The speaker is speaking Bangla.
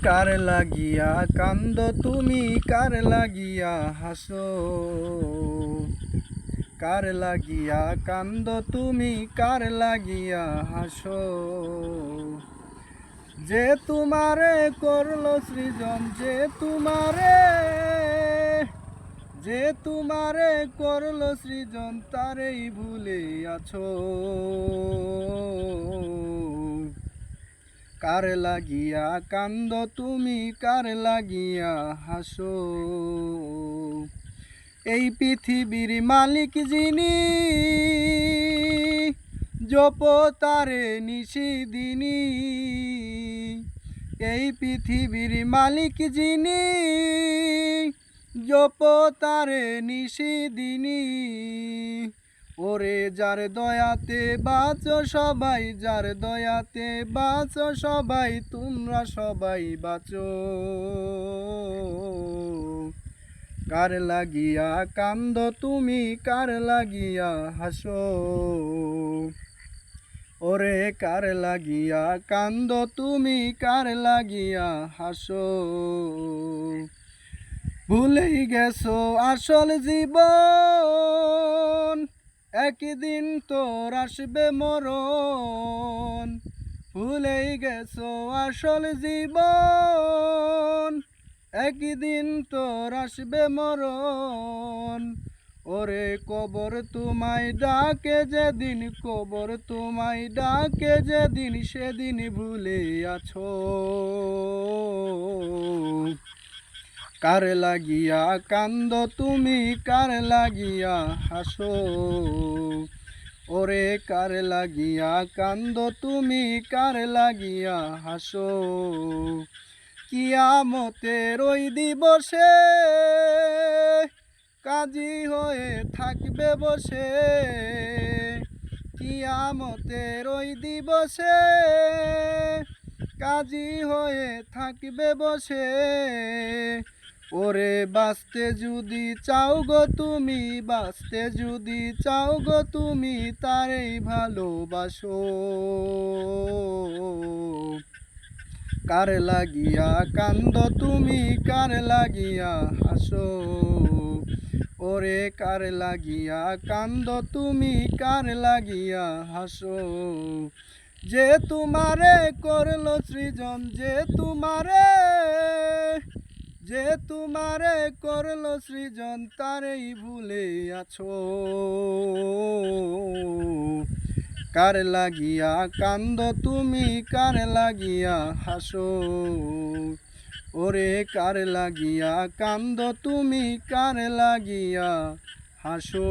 কার লাগিয়া কান্দ তুমি কার লাগিয়া হাসো কার লাগিয়া কান্দ তুমি কার লাগিয়া হাসো যে তোমারে করলো সৃজন যে তোমারে করলো সৃজন তারেই ভুলে আছো কার লাগিয়া কান্দ তুমি কার লাগিয়া হাসো এই পৃথিবীর মালিক যিনি জপ তারে নিশিদিনী এই পৃথিবীর মালিক যিনি জপ তারে নিশিদিনী ওরে যার দয়াতে বাঁচো সবাই যার দয়াতে বাঁচো সবাই তোমরা সবাই বাঁচো কার লাগিয়া কান্দ তুমি কার লাগিয়া হাসো ওরে কার লাগিয়া কান্দ তুমি কার লাগিয়া হাসো ভুলেই গেছো আসল জীবন একদিন তোর আসবে মরণ ভুলেই গেছো আসল জীবন একদিন তোর আসবে মরণ ওরে কবর তোমায় ডাকে যেদিন কবর তোমায় ডাকে যেদিন সেদিন ভুলে আছো কার লাগিয়া কান্দ তুমি কার লাগিয়া হাসো ওরে কার লাগিয়া কান্দ তুমি কার লাগিয়া হাসো কিয়ামতের ওই দিবসে কাজী হয়ে থাকবে বসে কিয়ামতের ওই দিবসে কাজী হয়ে থাকবে বসে ওরে বাঁচতে যদি চাও গো তুমি বাঁচতে যদি চাও গো তুমি তারেই ভালোবাসো কার লাগিয়া কান্দ তুমি কার লাগিয়া হাসো ওরে কার লাগিয়া কান্দ তুমি কার লাগিয়া হাসো যে তোমারে করলো সৃজন যে তোমারে করলো সৃজন তারেই ভুলে আছো কার লাগিয়া কান্দ তুমি কার লাগিয়া হাসো ওরে কার লাগিয়া কান্দ তুমি কার লাগিয়া হাসো।